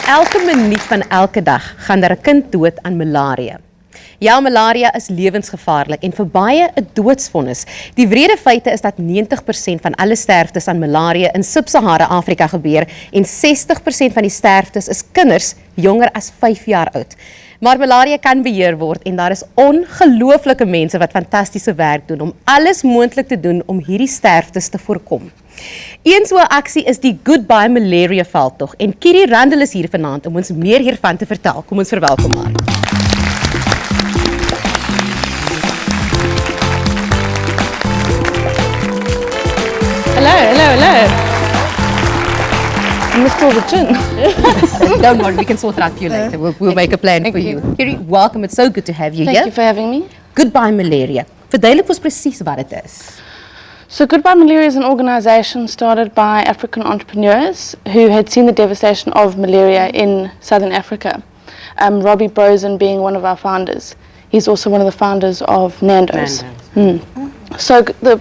Elke minuut van elke dag gaan daar 'n kind dood aan malaria. Ja, malaria is lewensgevaarlik en vir baie 'n doodsvonnis. Die wrede feite is dat 90% van alle sterftes aan malaria in Sub-Sahara Afrika gebeur en 60% van die sterftes is kinders jonger as 5 jaar oud. Maar malaria kan beheer word en daar is ongelooflike mense wat fantastiese werk doen om alles moontlik te doen om hierdie sterftes te voorkom. Een so 'n aksie is die Goodbye Malaria veldtog en Kiri Rundle is hier vanaand om ons meer hiervan te vertel. Kom ons verwelkom haar. Hello. I missed all the gin. Don't worry, we can sort it out for you later. We'll make a plan for you. Kiri, welcome. It's so good to have you Thank here. you for having me. Goodbye Malaria. Verduidelik ons presies wat dit is. So Goodbye Malaria is an organisation started by African entrepreneurs who had seen the devastation of malaria in Southern Africa. Robbie Brosen being one of our founders. He's also one of the founders of Nando's. So the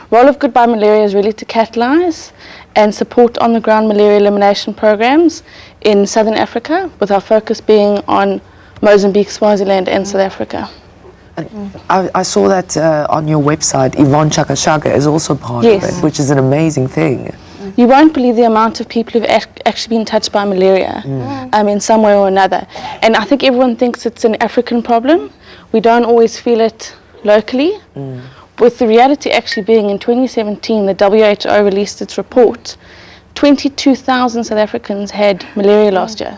role of Goodbye Malaria is really to catalyse and support on-the-ground malaria elimination programs in Southern Africa, with our focus being on Mozambique, Swaziland and South Africa. I saw that on your website, Yvonne Chaka Chaka is also part of it, which is an amazing thing. You won't believe the amount of people who've actually been touched by malaria in some way or another. And I think everyone thinks it's an African problem. We don't always feel it locally. With the reality actually being in 2017, the WHO released its report. 22,000 South Africans had malaria last year,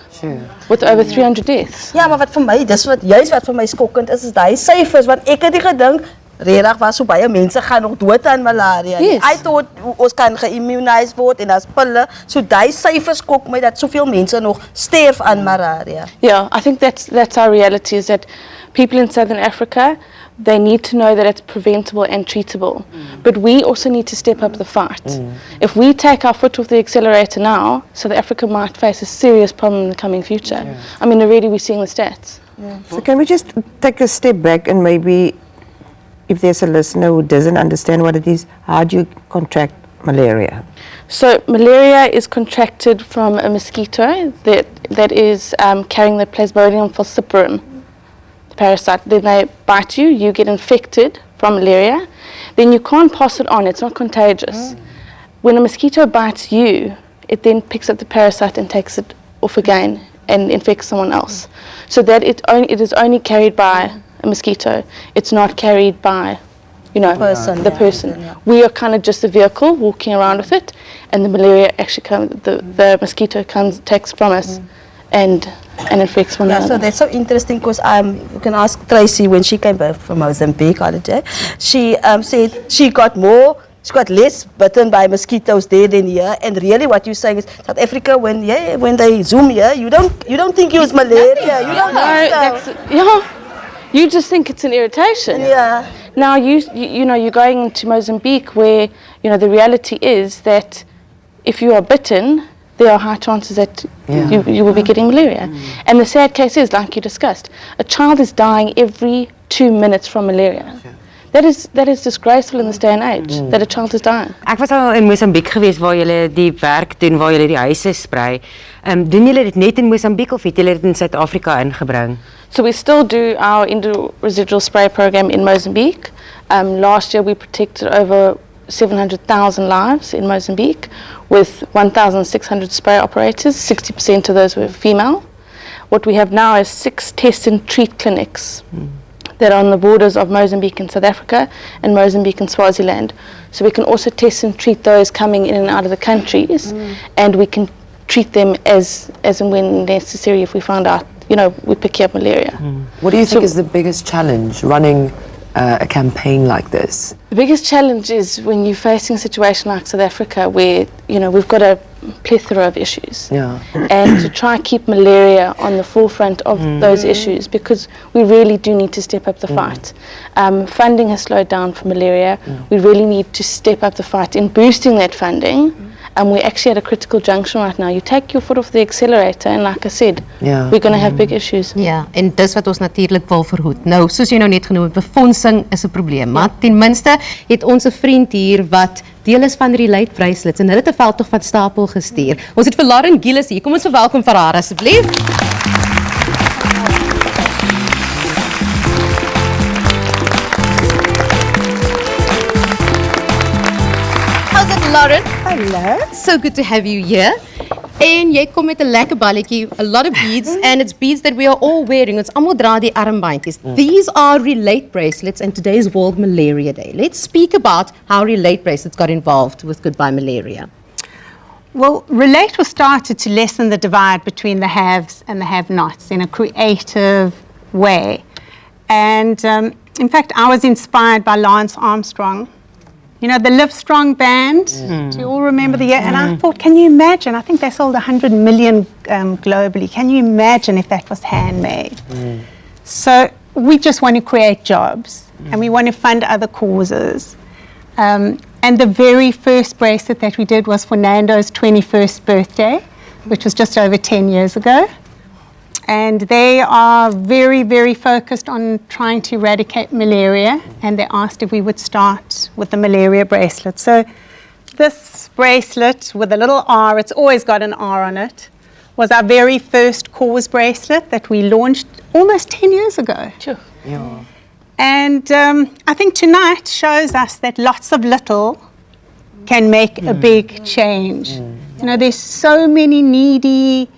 with over 300 deaths. Ja, maar wat vir my, dis wat vir my skokkend is daai syfers, want ek het nie gedink regtig was so baie mense gaan nog dood aan malaria. Yes. I thought ons kan geïmmuniseer word en as pille, so daai syfers skok my dat soveel mense nog sterf aan malaria. Yeah, I think that's our reality, is that people in Southern Africa, they need to know that it's preventable and treatable. But we also need to step up the fight. If we take our foot off the accelerator now, South Africa might face a serious problem in the coming future. I mean, already we're seeing the stats. So can we just take a step back and maybe, if there's a listener who doesn't understand what it is, how do you contract malaria? So malaria is contracted from a mosquito that is carrying the Plasmodium falciparum parasite. Then they bite you, you get infected from malaria, then you can't pass it on, it's not contagious. When a mosquito bites you, it then picks up the parasite and takes it off again and infects someone else. So that it is only carried by a mosquito, it's not carried by the person. We are kind of just a vehicle walking around with it, and the malaria actually the mosquito takes from us and infects one another. So that's so interesting because you can ask Tracy when she came back from Mozambique holiday. She said she got less bitten by mosquitoes there than here. And really, what you're saying is South Africa when they zoom here, you don't think it was malaria. You don't think so. You just think it's an irritation. Yeah. Now you're going into Mozambique where the reality is that if you are bitten, there are high chances that you will be getting malaria. And the sad case is, like you discussed, a child is dying every 2 minutes from malaria. That is disgraceful in this day and age, that a child is dying. Ek was al in Mosambik geweest waar julle die werk doen, waar julle die huise sprei. Doen julle dit net in Mosambik of het julle dit in Suid-Afrika ingebring? So we still do our residual spray program in Mozambique. Last year we protected over 700,000 lives in Mozambique with 1,600 spray operators. 60% of those were female. What we have now is 6 test and treat clinics that are on the borders of Mozambique and South Africa and Mozambique and Swaziland. So we can also test and treat those coming in and out of the countries, and we can treat them as and when necessary if we find out, we pick up malaria. What do you think is the biggest challenge running a campaign like this? The biggest challenge is when you're facing a situation like South Africa where, we've got a plethora of issues. And to try and keep malaria on the forefront of those issues, because we really do need to step up the fight. Funding has slowed down for malaria. We really need to step up the fight in boosting that funding and we're actually at a critical junction right now. You take your foot off the accelerator, and like I said, Yeah. we're going to have big issues. Ja, en dis wat ons natuurlik wil verhoed. Nou, soos jy nou net genoem het, befondsing is 'n probleem, maar ten minste het ons 'n vriend hier wat deel is van Relate Bracelets en hulle het 'n veldtog van Stapel gestuur. Ons het vir Lauren Gillis hier. Kom ons verwelkom vir haar asseblief. How's it, Lauren? Hello. So good to have you here. En jy kom met 'n lekker balletjie, a lot of beads, and it's beads that we are all wearing. Ons almal dra die armbandjies. These are Relate bracelets, and today is World Malaria Day. Let's speak about how Relate bracelets got involved with Goodbye Malaria. Well, Relate was started to lessen the divide between the haves and the have-nots in a creative way. And in fact, I was inspired by Lance Armstrong. You know, the Live Strong band. Do you all remember the year? And I thought, can you imagine? I think they sold 100 million globally. Can you imagine if that was handmade? So we just want to create jobs and we want to fund other causes. And the very first bracelet that we did was for Nando's 21st birthday, which was just over 10 years ago. And they are very, very focused on trying to eradicate malaria. And they asked if we would start with the malaria bracelet. So this bracelet with a little R, it's always got an R on it, was our very first cause bracelet that we launched almost 10 years ago. Sure. And I think tonight shows us that lots of little can make a big change. You know, there's so many needy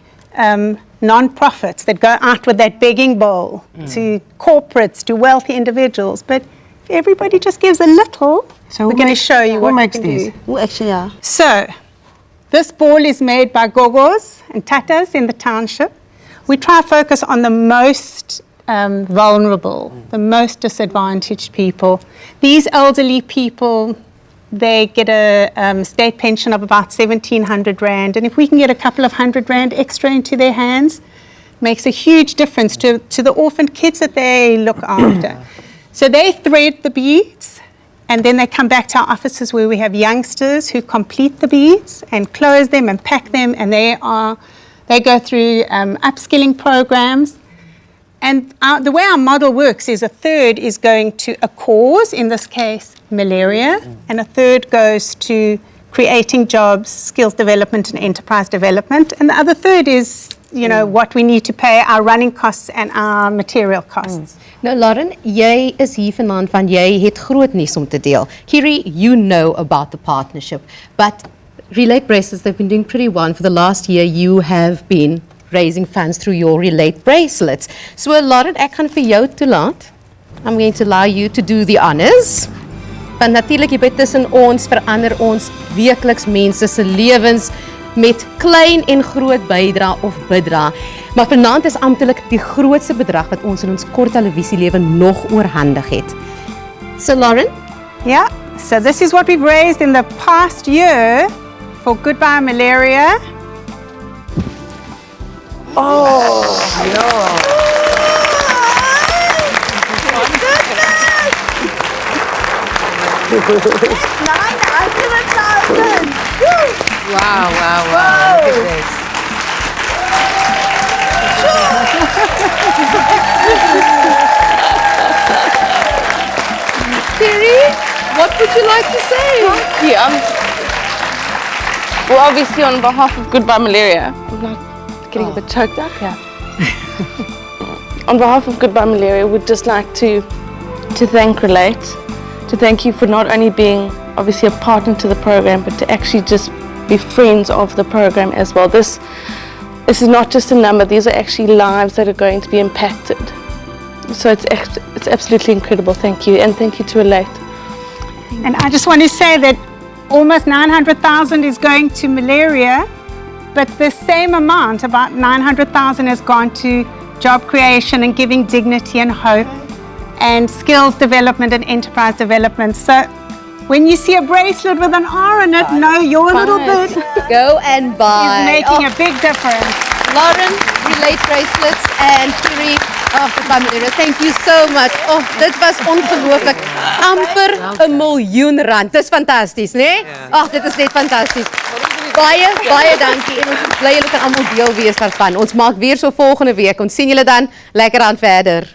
non-profits that go out with that begging bowl to corporates, to wealthy individuals. But if everybody just gives a little, So we're going to show you what makes we can these? do. Who actually are? So, this ball is made by gogos and tatas in the township. We try to focus on the most vulnerable, the most disadvantaged people. These elderly people, they get a state pension of about 1,700 Rand. And if we can get a couple of R100 extra into their hands, makes a huge difference to the orphaned kids that they look after. So they thread the beads, and then they come back to our offices where we have youngsters who complete the beads and close them and pack them, and they go through upskilling programs. And the way our model works is a third is going to a cause, in this case, malaria, and a third goes to creating jobs, skills development and enterprise development. And the other third is, you know, what we need to pay our running costs and our material costs. Nou Lauren, jy is hier vanaand want jy het groot nuus om te deel. Kiri, you know about the partnership, but Relate Bracelets, they've been doing pretty well. For the last year, you have been raising funds through your Relate Bracelets. So Lauren, ek gaan vir jou toelaat. I'm going to allow you to do the honors. Want natuurlik hier by Tussen Ons verander ons weekliks mense se lewens met klein en groot bydra of bidra. Maar vanaand is amptelik die grootste bedrag wat ons in ons kort televisielewe nog oorhandig het. So Lauren, Yeah, so this is what we've raised in the past year for Goodbye Malaria. Wow. Look at this. Kiri, what would you like to say? Yeah. Well, obviously, on behalf of Goodbye Malaria, I'm like getting a bit choked up here. On behalf of Goodbye Malaria, we'd just like to thank Relate, to thank you for not only being obviously a partner to the program, but to actually just be friends of the program as well. This is not just a number; these are actually lives that are going to be impacted. So it's absolutely incredible. Thank you, and thank you to Relate. And I just want to say that almost 900,000 is going to malaria, but the same amount, about 900,000, has gone to job creation and giving dignity and hope, and skills development and enterprise development. So when you see a bracelet with an R on it, know your little bit Go and buy. is making a big difference. Lauren, Relate Bracelets and Kiri, Goodbye Malaria, thank you so much. Oh, dit was ongelooflik. Amper R1 miljoen. Dis fantasties, né? Ag, dit is net fantasties. Baie dankie en ons is bly julle kan almal deel wees daarvan. Ons maak weer so volgende week. Ons sien julle dan. Lekker aan verder.